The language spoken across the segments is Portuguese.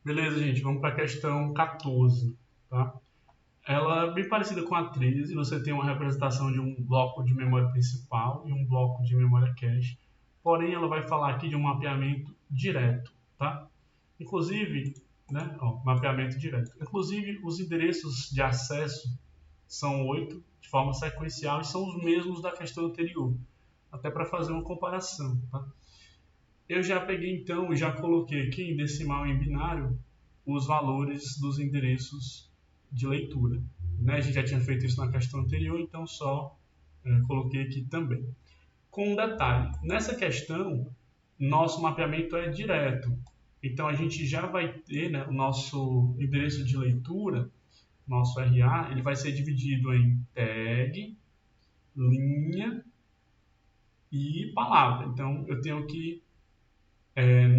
Beleza, gente, vamos para a questão 14, tá? Ela é bem parecida com a 13, você tem uma representação de um bloco de memória principal e um bloco de memória cache, porém ela vai falar aqui de um mapeamento direto, tá? Inclusive, né, ó, mapeamento direto. Inclusive, os endereços de acesso são 8 de forma sequencial e são os mesmos da questão anterior, até para fazer uma comparação, tá? Eu já peguei então e já coloquei aqui em decimal e em binário os valores dos endereços de leitura. Né? A gente já tinha feito isso na questão anterior, então só coloquei aqui também. Com um detalhe, nessa questão, nosso mapeamento é direto. Então a gente já vai ter, né, o nosso endereço de leitura, nosso RA, ele vai ser dividido em tag, linha e palavra. Então eu tenho que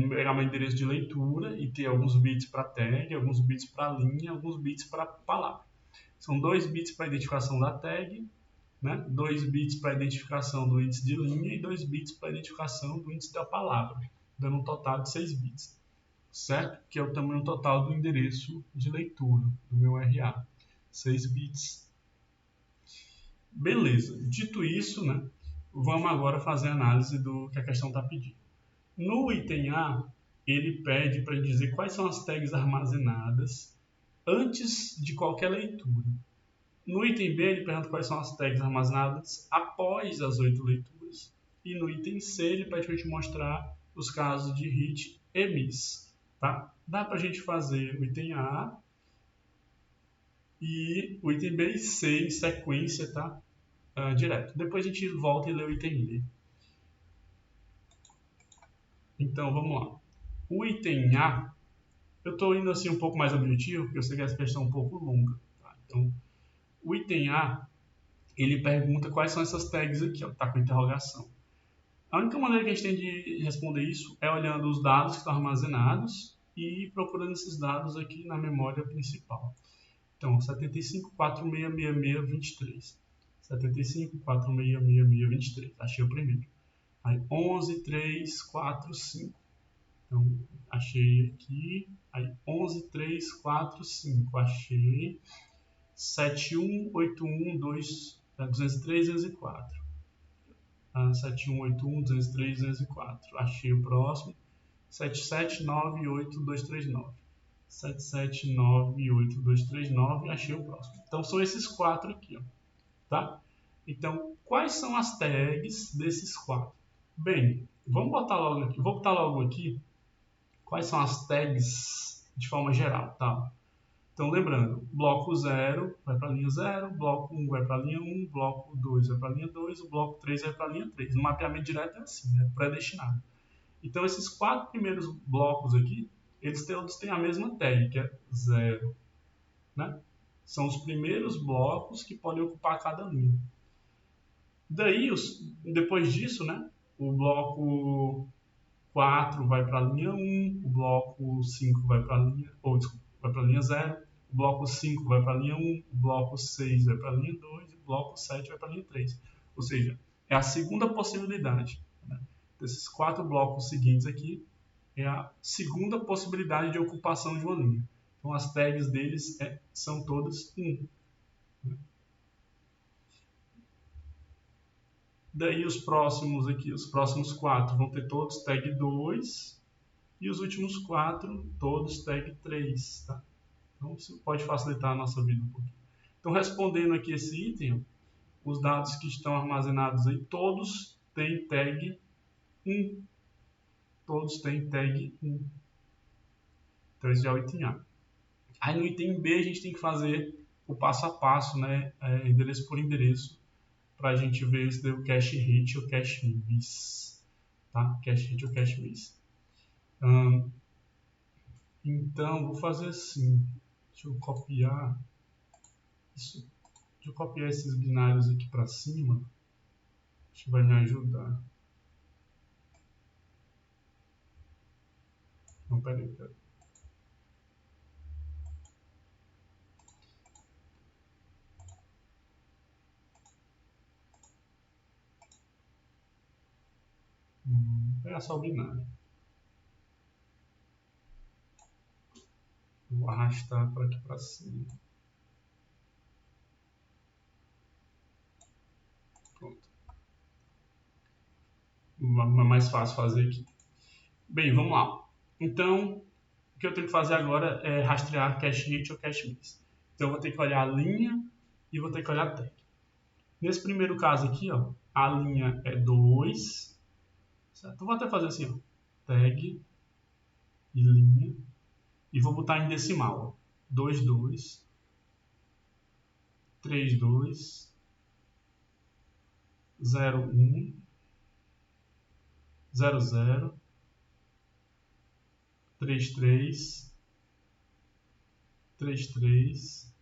pegar meu endereço de leitura e ter alguns bits para tag, alguns bits para linha, alguns bits para palavra. São 2 bits para identificação da tag, né? 2 bits para identificação do índice de linha e 2 bits para identificação do índice da palavra, dando um total de 6 bits, certo? Que é o tamanho total do endereço de leitura do meu RA, 6 bits. Beleza, dito isso, né? Vamos agora fazer a análise do que a questão está pedindo. No item A, ele pede para dizer quais são as tags armazenadas antes de qualquer leitura. No item B, ele pergunta quais são as tags armazenadas após as 8 leituras. E no item C, ele pede para a gente mostrar os casos de hit e miss. Tá? Dá para a gente fazer o item A e o item B e C em sequência, tá? Direto. Depois a gente volta e lê o item B. Então, vamos lá. O item A, eu estou indo assim um pouco mais objetivo, porque eu sei que essa questão é um pouco longa. Tá? Então, o item A, ele pergunta quais são essas tags aqui, ó, tá com interrogação. A única maneira que a gente tem de responder isso é olhando os dados que estão armazenados e procurando esses dados aqui na memória principal. Então, 75.466.23. 75.466.23. Achei o primeiro. Aí, 11.345. Então, achei aqui. Aí, 11.345. Achei. 7181.203, 204. 7181, 203, 204. Achei o próximo. 7798.239. 7798.239. Achei o próximo. Então, são esses 4 aqui. Ó, tá? Então, quais são as tags desses 4? Bem, vamos botar logo aqui. Vou botar logo aqui quais são as tags de forma geral, tá? Então, lembrando, bloco 0 vai para a linha 0, bloco 1 vai para a linha 1, bloco 2 vai para a linha 2, o bloco 3 vai para a linha 3. No mapeamento direto é assim, né? Predestinado. Então, esses 4 primeiros blocos aqui, eles todos têm a mesma tag, que é 0. Né? São os primeiros blocos que podem ocupar cada linha. Daí, depois disso, né, o bloco 4 vai para a linha 1, o bloco 5 vai para a linha, vai para a linha 0, o bloco 5 vai para a linha 1, o bloco 6 vai para a linha 2 e o bloco 7 vai para a linha 3. Ou seja, é a segunda possibilidade. Né? Desses 4 blocos seguintes aqui, é a segunda possibilidade de ocupação de uma linha. Então as tags deles são todas 1. Né? Daí os próximos aqui, os próximos 4 vão ter todos tag 2 e os últimos 4 todos tag 3. Tá? Então isso pode facilitar a nossa vida um pouquinho. Então respondendo aqui esse item, os dados que estão armazenados aí, todos têm tag 1. Todos têm tag 1. Então esse já é o item A. Aí no item B a gente tem que fazer o passo a passo, né? Endereço por endereço, para a gente ver se deu cache hit ou cache miss. Tá? Cache hit ou cache miss. Então, vou fazer assim. Deixa eu copiar isso. Deixa eu copiar esses binários aqui para cima. Acho que vai me ajudar. Não, peraí. Vou pegar só o binário. Vou arrastar para aqui para cima. Pronto. É mais fácil fazer aqui. Bem, vamos lá. Então, o que eu tenho que fazer agora é rastrear cache hit ou cache miss. Então, eu vou ter que olhar a linha e vou ter que olhar a tag. Nesse primeiro caso aqui, ó, a linha é 2. Certo? Eu vou até fazer assim, ó, tag e linha. E vou botar em decimal. 22, 32, 01, 00, 33, 33,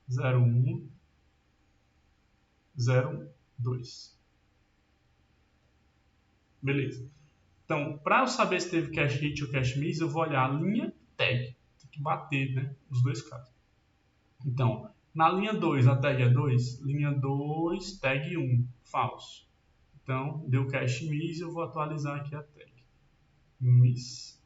01, 02. Beleza. Então, para eu saber se teve cache hit ou cache miss, eu vou olhar a linha tag. Tem que bater, né? Nos dois casos. Então, na linha 2, a tag é 2. Linha 2, tag 1, falso. Então, deu cache miss, eu vou atualizar aqui a tag. Miss.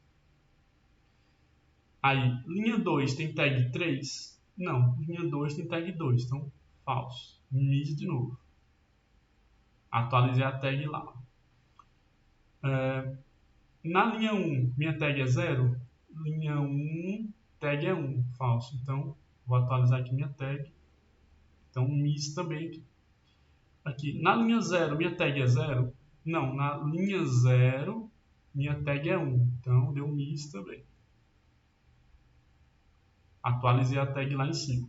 Aí, linha 2 tem tag 3? Não, linha 2 tem tag 2, então falso. Miss de novo. Atualizei a tag lá. Na linha 1, minha tag é 0? Linha 1, tag é 1, falso. Então, vou atualizar aqui minha tag. Então, miss também. Aqui, na linha 0, minha tag é 0? Não, na linha 0, minha tag é 1. Então, deu miss também. Atualizei a tag lá em cima.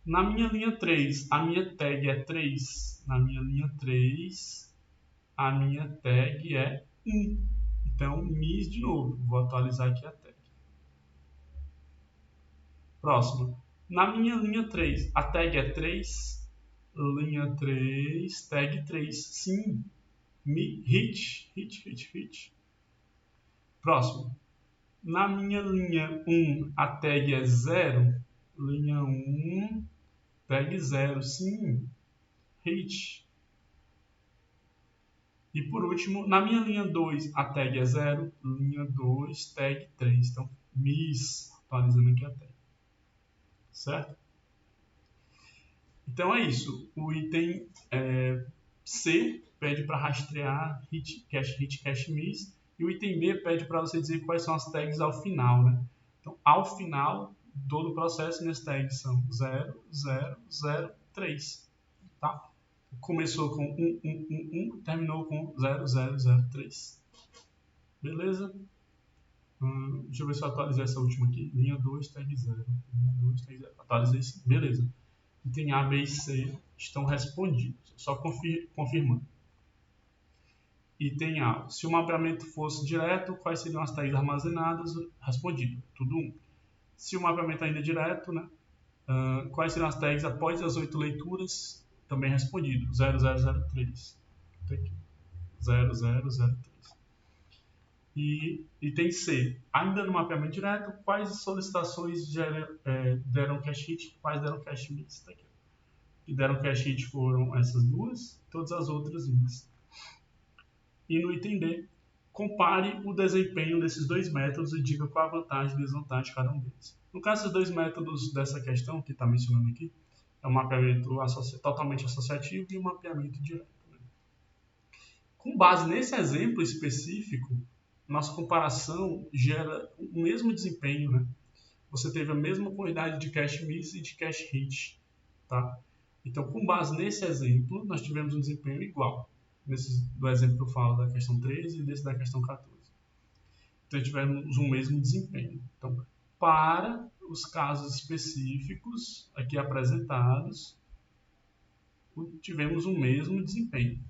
Na minha linha 3, a minha tag é 3. Na minha linha 3, a minha tag é 1. Então, miss de novo. Vou atualizar aqui a tag. Próximo. Na minha linha 3, a tag é 3. Linha 3, tag 3. Sim. Hit. Próximo. Na minha linha 1, a tag é 0. Linha 1, tag 0. Sim. Hit. E por último, na minha linha 2, a tag é 0. Linha 2, tag 3. Então, miss. Atualizando aqui a tag. Certo? Então é isso. O item C pede para rastrear cache miss. E o item B pede para você dizer quais são as tags ao final, né? Então, ao final, todo o processo nesse tag são 0, 0, 0, 3. Tá? Começou com 1, 1, 1, 1, terminou com 0, 0, 0, 3. Beleza? Deixa eu ver se eu atualizei essa última aqui. Linha 2, tag 0. Linha 2, tag 0. Atualizei sim. Beleza. Item A, B e C estão respondidos. Só confirmando. Item A. Se o mapeamento fosse direto, quais seriam as tags armazenadas? Respondido. Tudo 1. Se o mapeamento ainda é direto, né? Quais seriam as tags após as 8 leituras? Também respondido. 0003. 0003. E item C. Ainda no mapeamento direto, quais solicitações deram cache hit? Quais deram cache miss? Tá aqui. Que deram cache hit foram essas duas, todas as outras miss. E no item D, compare o desempenho desses dois métodos e diga qual a vantagem e desvantagem de cada um deles. No caso, os dois métodos dessa questão, que está mencionando aqui, é um mapeamento totalmente associativo e um mapeamento direto. Né? Com base nesse exemplo específico, nossa comparação gera o mesmo desempenho. Né? Você teve a mesma quantidade de cache miss e de cache hit. Tá? Então, com base nesse exemplo, nós tivemos um desempenho igual. Do exemplo que eu falo da questão 13 e desse da questão 14. Então, tivemos o mesmo desempenho. Então, para os casos específicos aqui apresentados, tivemos o mesmo desempenho.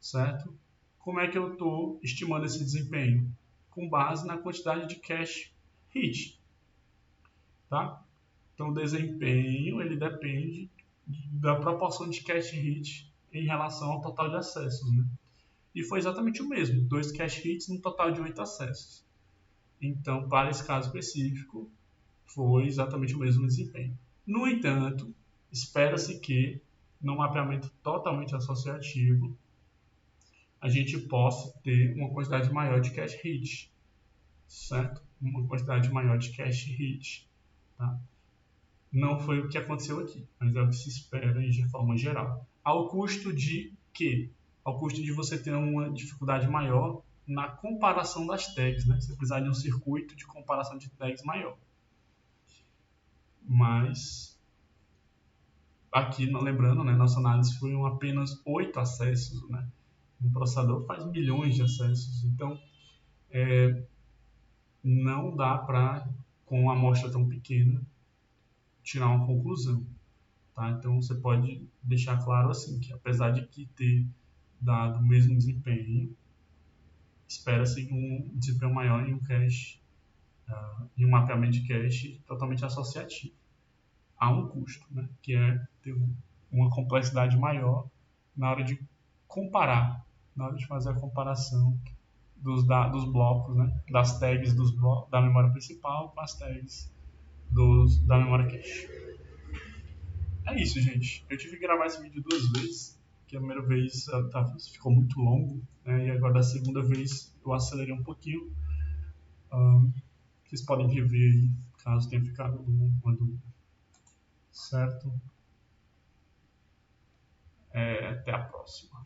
Certo? Como é que eu estou estimando esse desempenho? Com base na quantidade de cache hit. Tá? Então, o desempenho ele depende da proporção de cache hit em relação ao total de acessos. Né? E foi exatamente o mesmo, 2 cache hits no total de 8 acessos. Então, para esse caso específico, foi exatamente o mesmo desempenho. No entanto, espera-se que, no mapeamento totalmente associativo, a gente possa ter uma quantidade maior de cache hits, certo? uma quantidade maior de cache hit. Tá? Não foi o que aconteceu aqui, mas é o que se espera de forma geral. Ao custo de quê? Ao custo de você ter uma dificuldade maior na comparação das tags, né? Você precisar de um circuito de comparação de tags maior. Mas aqui, lembrando, né, nossa análise foi apenas 8 acessos, né? Um processador faz milhões de acessos, então não dá para, com uma amostra tão pequena, tirar uma conclusão. Tá? Então você pode deixar claro assim, que apesar de que ter dado o mesmo desempenho, espera-se um desempenho maior em um cache, em um mapeamento de cache totalmente associativo a um custo, né? Que é ter uma complexidade maior na hora de comparar, na hora de fazer a comparação dos blocos, né? Das tags dos blocos, da memória principal com as tags da memória cache. É isso, gente. Eu tive que gravar esse vídeo 2 vezes, que a primeira vez ficou muito longo, né? E agora da segunda vez eu acelerei um pouquinho. Vocês podem rever aí, caso tenha ficado uma dúvida. Certo? Até a próxima.